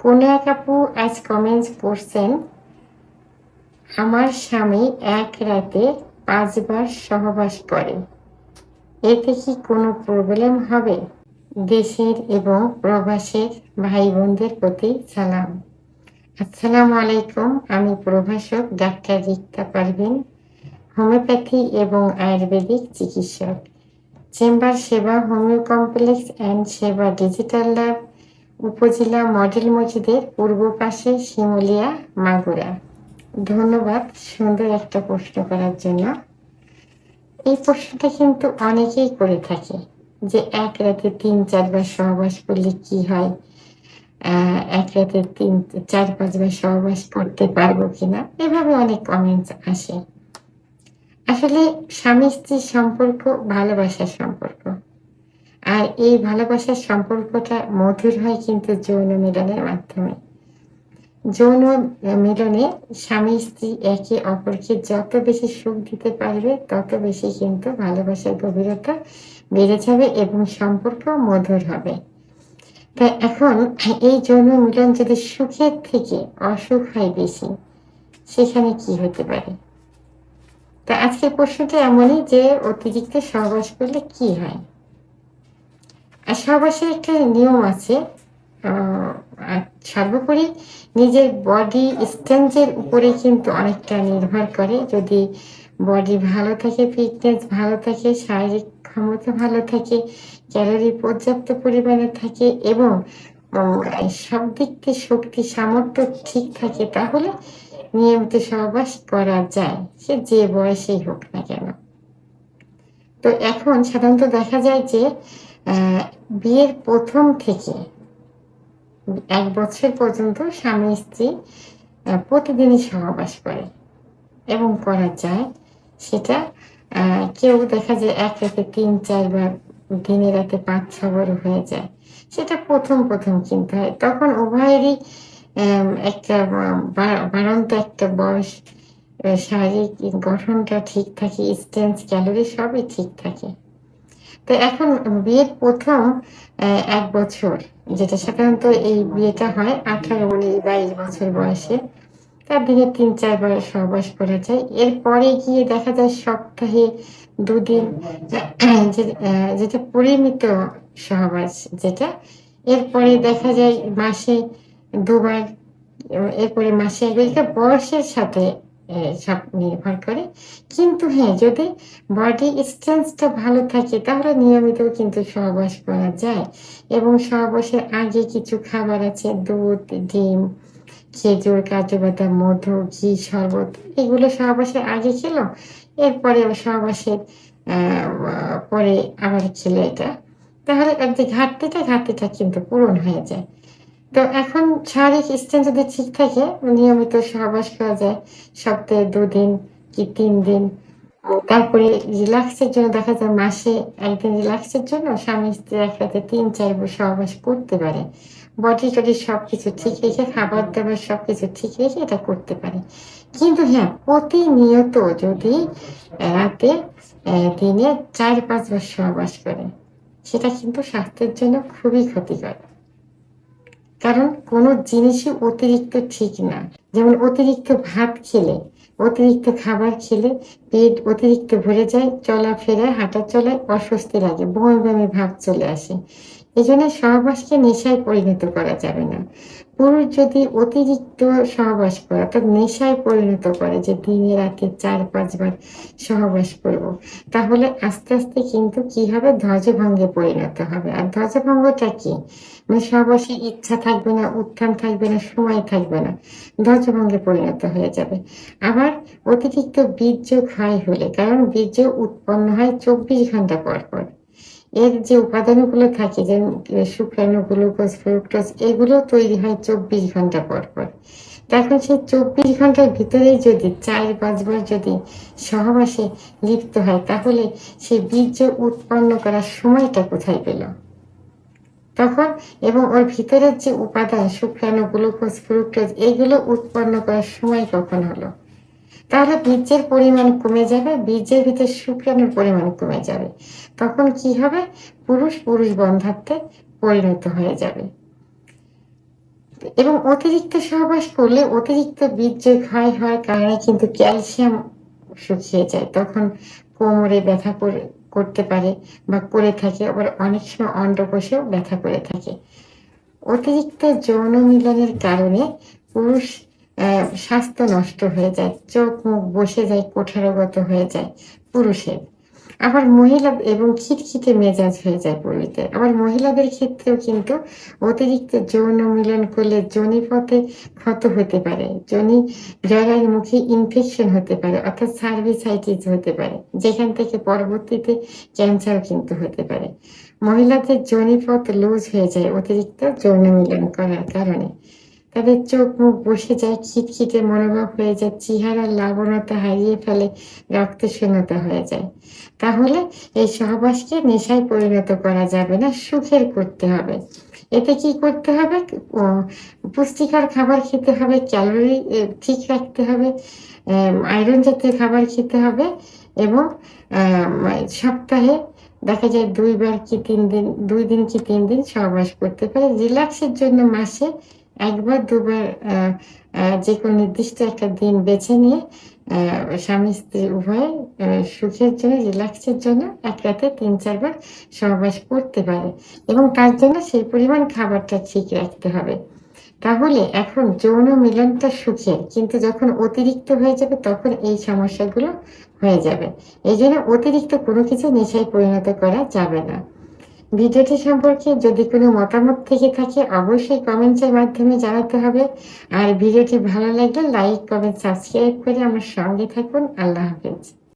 কোনো এক আপু আজ কমেন্টস করছেন, আমার স্বামী এক রাতে 5 বার সহবাস করে, এতে কি কোনো প্রবলেম হবে? দেশের এবং প্রবাসের ভাই বোনদের প্রতি সালাম। আসসালামু আলাইকুম। আমি প্রভাষক ডাক্তার রিক্তা পারভিন, হোমিওপ্যাথি এবং আয়ুর্বেদিক চিকিৎসক, চেম্বার সেবা, হোমিও কমপ্লেক্স অ্যান্ড সেবা ডিজিটাল ল্যাব, উপজেলা মডেল মসজিদের পূর্ব পাশে, শিমুলিয়া, মাগুরা। ধন্যবাদ সুন্দর একটা প্রশ্ন করার জন্য। এই প্রশ্নটা কিন্তু অনেকেই করে থাকে যে এক রাতে 3-4 বার সহবাস করলে কি হয়, এক রাতে 4-5 বার সহবাস করতে পারবো কিনা, এভাবে অনেক কমেন্টস আসে। আসলে স্বামী স্ত্রীর সম্পর্ক ভালোবাসার সম্পর্ক, আর এই ভালোবাসার সম্পর্কটা মধুর হয় কিন্তু যৌন মিলনের মাধ্যমে। যৌন মিলনে স্বামী স্ত্রী একে অপরকে যত বেশি সুখ দিতে পারবে, তত বেশি কিন্তু ভালোবাসার গভীরতা বেড়ে যাবে এবং সম্পর্ক মধুর হবে। তাই এখন এই যৌন মিলন যদি সুখের থেকে অসুখ হয় বেশি, সেখানে কি হতে পারে? তা আজকের প্রশ্নটা এমনই যে অতিরিক্ত সহবাস করলে কি হয়। আর সহবাসের একটা নিয়ম আছে। আর সর্বোপরি নিজের বডি স্ট্রেংথের উপরে কিন্তু অনেকটা নির্ভর করে। যদি বডি ভালো থাকে, ফিটনেস ভালো থাকে, শারীরিক ক্ষমতা ভালো থাকে, ক্যালোরি পর্যাপ্ত পরিমাণে থাকে এবং সব দিক থেকে শক্তি সামর্থ্য ঠিক থাকে, তাহলে নিয়মিত সহবাস করা যায়, সে যে বয়সেই হোক না কেন। তো এখন সাধারণত দেখা যায় যে বিয়ের প্রথম থেকে 1 বছর পর্যন্ত স্বামী স্ত্রী প্রতিদিনই সহবাস করে এবং করা যায়। সেটা কেউ দেখা যায় এক রাতে 3-4 বার, দিনে রাতে 5-6 বারও হয়ে যায়। সেটা প্রথম কিন্তু হয়। তখন উভয়েরই একটা বাড়ন্ত একটা বয়স, শারীরিক গঠনটা ঠিক থাকে, স্ট্রেংথ, ক্যালোরি সবই ঠিক থাকে। তো এখন বিয়ের প্রথম 1 বছর, যেটা সাধারণত এই বিয়েটা হয় 18, 19, 22 বছর বয়সে, তার দিনে 3-4 বার সহবাস করা যায়। এরপরে গিয়ে দেখা যায় সপ্তাহে 2 দিন, যেটা পরিমিত সহবাস যেটা। এরপরে দেখা যায় মাসে 2 বার, এরপরে মাসে 1 বার। এটা বয়সের সাথে সব নির্ভর করে। কিন্তু হ্যাঁ, যদি বডি স্ট্রেংথটা ভালো থাকে তাহলে নিয়মিত কিন্তু সহবাস করা যায়। এবং সহবাসের আগে কিছু খাবার আছে, দুধ, ডিম, খেজুর, কাজু বাদাম, মধু, ঘি, শরবত, এগুলো সহবাসের আগে খেলো, এরপরে সহবাসের পরে আবার খেলো এটা, তাহলে যে ঘাটতিটা কিন্তু পূরণ হয়ে যায়। তো এখন শারীরিক স্ট্রেংথ যদি ঠিক থাকে, নিয়মিত সহবাস করা যায় সপ্তাহে 2 দিন কি 3 দিন। তারপরে রিল্যাক্সের জন্য দেখা যায় মাসে 1 দিন রিল্যাক্সের জন্য স্বামী স্ত্রী একসাথে 3-4 বার সহবাস করতে পারে। বডি টডি সবকিছু ঠিক রেখে, খাবার দাবার সবকিছু ঠিক রেখে এটা করতে পারে। কিন্তু হ্যাঁ, প্রতিনিয়ত যদি রাতে দিনে 4-5 বার সহবাস করে, সেটা কিন্তু স্বাস্থ্যের জন্য খুবই ক্ষতিকর। কারণ কোনো জিনিসই অতিরিক্ত ঠিক না। যেমন অতিরিক্ত ভাত খেলে, অতিরিক্ত খাবার খেলে পেট অতিরিক্ত ভরে যায়, চলাফেরা হাঁটা চলায় অস্বস্তি লাগে, বমি বমি ভাব চলে আসে। এজন্য সহবাসকে নেশায় পরিণত করা যাবে না। পুরুষ যদি অতিরিক্ত সহবাস করে অর্থাৎ নেশায় পরিণত করে যে দিনে রাতে 4-5 বার সহবাস করব, তাহলে আস্তে আস্তে কিন্তু কি হবে, ধ্বজভঙ্গে পরিণত হবে। আর ধ্বজভঙ্গটা কি? মানে সহবাসের ইচ্ছা থাকবে না, উত্থান থাকবে না, সময় থাকবে না, ধ্বজভঙ্গে পরিণত হয়ে যাবে। আবার অতিরিক্ত বীর্য ক্ষয় হলে, কারণ বীর্য উৎপন্ন হয় 24 ঘন্টা পর পর, এর যে উপাদানগুলো থাকে যেমন শুক্রাণু, গ্লুকোজ, ফ্রুক্টোজ, এগুলো তৈরি হয় 24 ঘন্টা পর পর। তখন সেই 24 ঘন্টার ভিতরেই যদি 4-5 বার যদি সহবাসে লিপ্ত হয়, তাহলে সেই বীর্য উৎপন্ন করার সময়টা কোথায় পেল তখন? এবং ওর ভিতরের যে উপাদান শুক্রাণু, গ্লুকোজ, ফ্রুক্টোজ, এগুলো উৎপন্ন করার সময় কখন হলো? তাহলে বীর্যের পরিমাণ কমে যাবে, বীর্যের ভিতরে শুক্রাণুর পরিমাণ কমে যাবে। তখন কি হবে? পুরুষ পুরুষ বন্ধাত্বে পরিণত হয়ে যাবে। এবং অতিরিক্ত সহবাস করলে অতিরিক্ত বীর্য ক্ষয় হওয়ার কারণে কিন্তু ক্যালসিয়াম শুকিয়ে যায়। তখন কোমরে ব্যথা করতে পারে বা করে থাকে। আবার অনেক সময় অন্ডকোষেও ব্যথা করে থাকে। অতিরিক্ত যৌন মিলনের কারণে পুরুষ স্বাস্থ্য নষ্ট হয়ে যায়। চোখ মুখ বসে যায়, কুঠারগত হয়ে যায় পুরুষের। আবার মহিলা এবং খিটখিটে মেজাজ হয়ে যায় পুরুষদের। আবার মহিলাদের ক্ষেত্রেও কিন্তু অতিরিক্ত যৌন মিলন করলে যোনিপথে ক্ষত হতে পারে। জরায়ুমুখী ইনফেকশন হতে পারে, অর্থাৎ সার্ভিসাইটিস হতে পারে। যেখান থেকে পরবর্তীতে ক্যান্সার কিন্তু হতে পারে। মহিলাদের যোনিপথ লুজ হয়ে যায় অতিরিক্ত যৌন মিলন করার কারণে। তাদের চোখ মুখ বসে যায়, খিটখিটে মনোভাব হয়ে যায়, চেহারার লাবণ্যতা হারিয়ে ফেলে, রক্তশূন্যতা হয়ে যায়। তাহলে এই সহবাসকে নেশায় পরিণত করা যাবে না, সুখের করতে হবে। এতে কি করতে হবে? পুষ্টিকর খাবার খেতে হবে, ক্যালোরি ঠিক রাখতে হবে, আয়রন জাতীয় খাবার খেতে হবে এবং সপ্তাহে দেখা যায় ২ বার কি ৩ দিন, ২ দিন কি ৩ দিন সহবাস করতে পারে। রিল্যাক্সের জন্য মাসে ১ বার ২ বার যেকোনো নির্দিষ্ট একটা দিন বেছে নিয়ে স্বামী স্ত্রী উভয়ে সুখের জন্য, রিল্যাক্সের জন্য এক রাতে ৩-৪ বার সহবাস করতে পারে এবং তার জন্য সেই পরিমাণ খাবারটা ঠিক রাখতে হবে। তাহলে এখন যৌন মিলনটা সুখের, কিন্তু যখন অতিরিক্ত হয়ে যাবে তখন এই সমস্যাগুলো হয়ে যাবে। এইজন্য অতিরিক্ত কোনো কিছু নেশায় পরিণত করা যাবে না। ভিডিওটি সম্পর্কে যদি কোনো মতামত থেকে থাকে অবশ্যই কমেন্টের মাধ্যমে জানাতে হবে। আর ভিডিওটি ভালো লাগলে লাইক, কমেন্ট, সাবস্ক্রাইব করে আমার সঙ্গে থাকুন। আল্লাহ হাফেজ।